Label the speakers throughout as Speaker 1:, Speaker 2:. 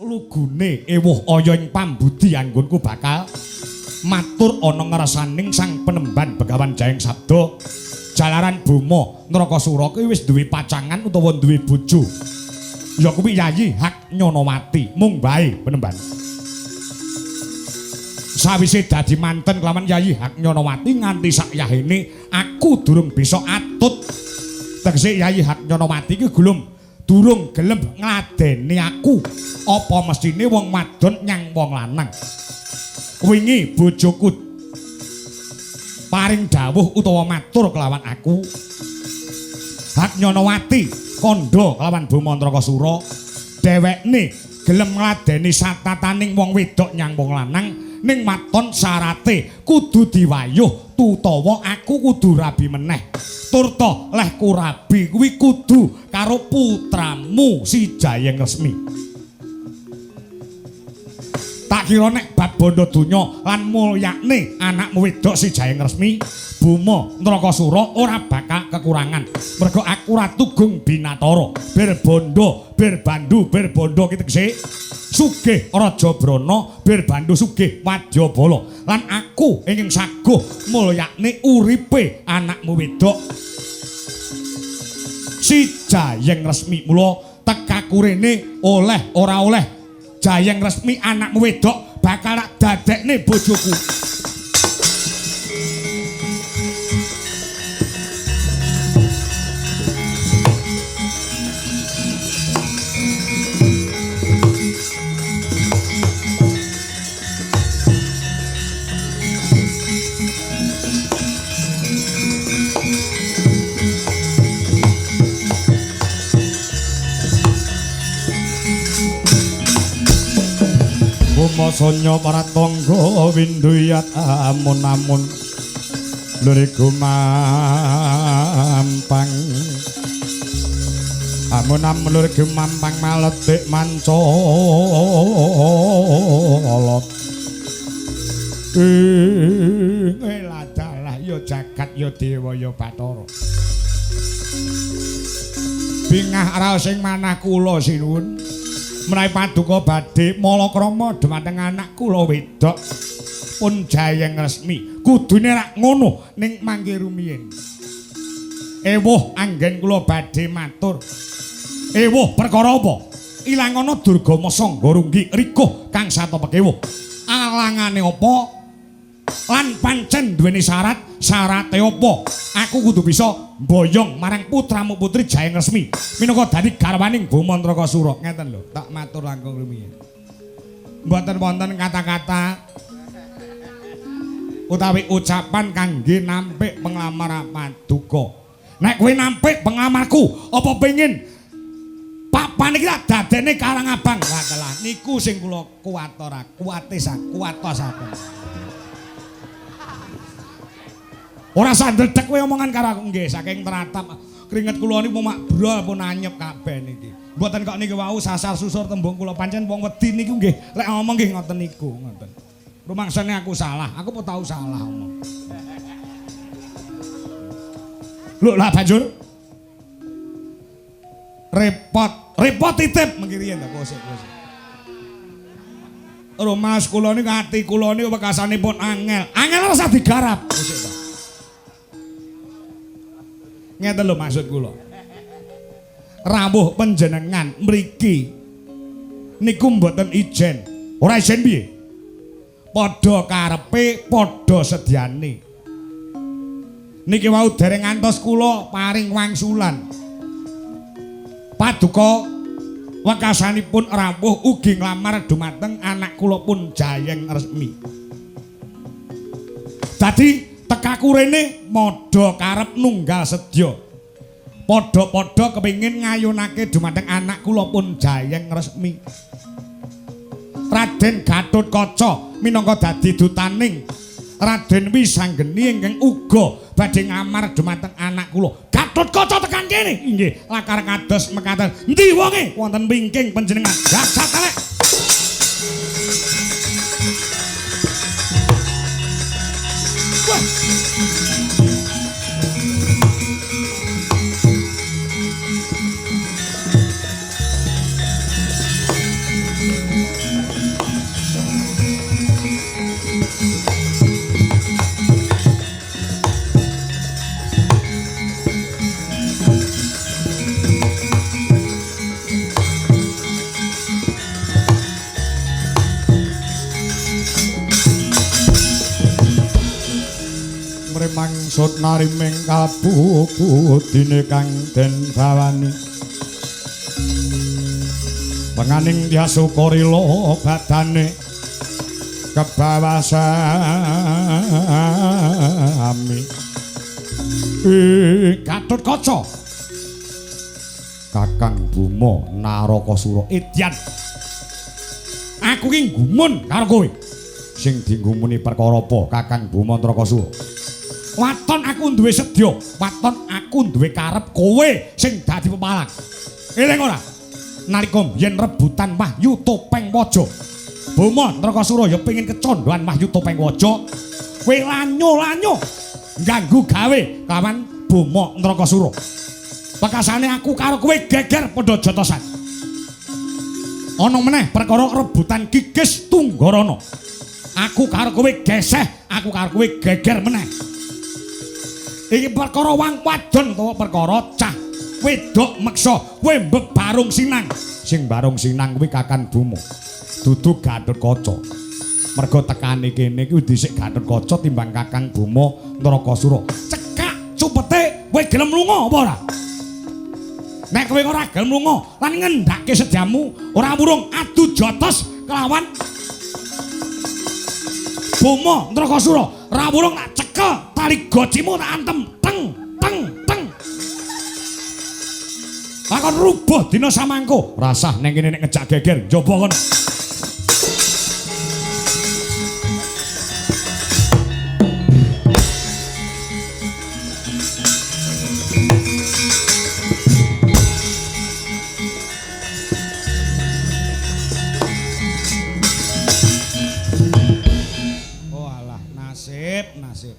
Speaker 1: lugune ewuh aya ing pambudi anggonku bakal matur ana ngrasaning sang penemban Begawan Jayeng Sabda jalaran Boma Nrakasura kuwi wis duwe pacangan utawa duwe bojo ya kuwi Yayi Hak Nyanawati mung bae penemban sawise dadi manten kelawan Yayi Hak Nyanawati nganti sakyahene aku durung bisa atut tegese Yayi Hak Nyanawati iki durung gelem ngladeni aku apa mestine wong wadon nyang wong lanang wingi bojoku paring dawuh utawa matur kelawan aku Hak Nyanawati kandha kelawan Boma Nrakasura dhewekne gelem ngladeni satataning wong wedok nyang wong lanang ning maton syarate kudu diwayuh tutawa aku kudu rabi meneh turta lehku rabi kuwi kudu karo putramu si Jayeng Resmi tak kira nek bab bondo donya lan mulyane anakmu wedok si Jayeng Resmi Boma Nrakasura ora bakal kekurangan mergo aku Ratu Gung Binatara bir bondo bir bandu bir bondo ki tegese sugih Raja Brana bir bandu sugih Wadyabala lan aku ingin saguh mulyane uripe anakmu wedok si Jayeng Resmi mula tekaku rene oleh ora oleh Jayeng Resmi anakmu wedok bakal dadekne bojoku Masanya para tangga winduyat amun-amun luriku mampang amun-amun luriku mampang maletik mancolot ladalah ya jagat ya dewa ya Bathara bingah raos sing manah kula sinuwun menawi paduka badhe malakrama dhumateng anak kula wedok pun Jayeng Resmi kudune rak ngono ning mangke rumiyin ewuh anggen kula badhe matur ewuh perkara apa ilang ana Durgama Sangga Runggi rikuh kang satepek ewuh alangane apa lan pancen duweni syarate apa aku kudu bisa mboyong marang putramu putri Jayeng Resmi minangka dadi garwaning Boma Nrakasura ngeten lho tak matur langkung rumiyin mboten wonten kata-kata utawi ucapan kangge nampik penglamar paduka nek kowe nampik penglamarku apa pengin papan iki tak dadene Karang Abang watelah niku sing kula kuwatosaken ora sandredeg kowe omongan karo aku nggih saking teratap keringet kula niku mak brol pun anyep kabeh niki. Mboten kok niki wau sasar susur tembung kula pancen wong wedi niku nggih lek ngomong nggih ngoten niku ngoten. Rumangsane aku salah, aku kok tau salah omong. Lho lah banjur repot titip mengkiriyen ta kosek. Lho Mas kula niku ati kula niku wekasanipun angel rasa digarap kosek ta. Ngeten lho maksud kula. Rawuh panjenengan mriki niku mboten ijen. Ora ijen piye? Padha karepe, padha sedyane. Niki wau dereng ngantos kula paring wangsulan. Paduka wekasanipun rawuh ugi nglamar dumateng anak kula pun Jayeng Resmi. Dadi tekaku rene modho karep nunggal sedya. Padha-padha kepengin ngayunake dumateng anak kula pun Jayeng Resmi. Raden Gatotkaca minangka dadi dutaning Raden Wisanggeni ingkang uga badhe ngamar dumateng anak kula. Gatotkaca tekan kene. Inggih, lakar kados mekaten. Endi wonge? Wonten wingking panjenengan. Dasar telek. mangsud nariming kabudine kang den bawani penganing diasukurila badane kebawasami Gatotkaca Kakang Bima Narakasura Edyan aku ki gumun karo kowe sing dinggumuni perkara apa Kakang Bima Narakasura waton aku duwe sedya waton aku duwe karep kowe sing dadi pepalang eling ora nalika yen rebutan Wahyu Topeng Waja Bima Narakasura ya pengin kecondhoan Wahyu Topeng Waja kowe lanyo-lanyo ganggu gawe kawan Bima Narakasura bekasane aku karo kowe geger padha jotosan ana meneh perkara rebutan Kikis Tunggarana aku karo kowe geseh aku karo kowe geger meneh iki perkara wang wadon utawa perkara cah wedok meksa kowe mbebarung sinang sing barung sinang kuwi Kakang Bima dudu Gatotkaca mergo tekane kene kuwi dhisik Gatotkaca timbang Kakang Bima Narakasura cekak cupete kowe gelem lunga apa ora nek kowe ora gelem lunga lan ngendhake sedyamu ora murung adu jotos kelawan Bima Narakasura ora murung tak cekel tali gocimu tak antem teng teng teng lakon rubuh dina samangko rasah ning kene nek ngejak geger njaba kono nasib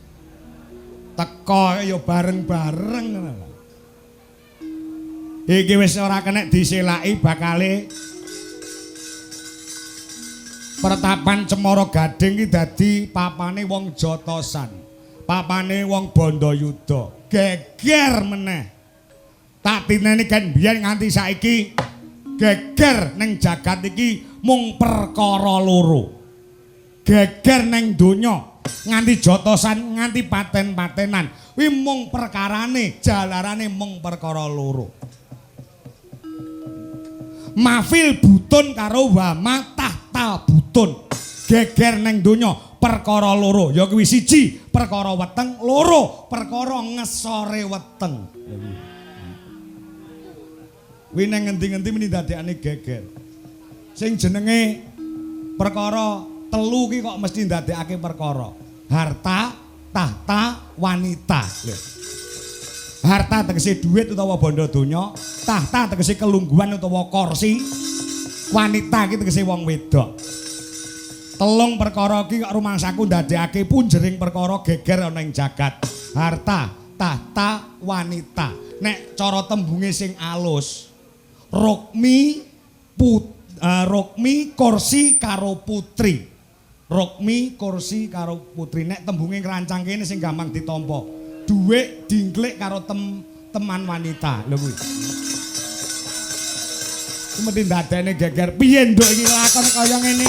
Speaker 1: teko ya bareng-bareng iki wis ora kena diselaki bakale pertapan Cemara Gading iki dadi papane wong jotosan papane wong Bandayuda geger meneh tak tineni kan biyen nganti saiki geger ning jagat iki mung perkara loro geger ning donya nganti jotosan nganti paten-patenan kuwi mung perkarane jalarane mung perkara loro mafil butun karo wama tahta butun geger ning donya perkara loro ya kuwi siji perkara weteng loro perkara ngesore weteng kuwi nang ngendi-ngendi meni dadekane geger sing jenenge perkara telu ki kok mesti ndadekake perkara harta tahta wanita lho harta tegese dhuwit utawa bondo donya tahta tegese kelungguhan utawa kursi wanita ki tegese wong wedok telung perkara ki kok rumangsaku ndadekake punjering perkara geger ana ing jagat harta tahta wanita nek cara tembunge sing alus rukmi kursi karo putri Rukmi kursi karo putri nek tembunge ngrancang kene sing gampang ditampa dhuwit dingklik karo teman wanita lho kuwi mesti ndadekne geger piye nduk iki lakon kaya ngene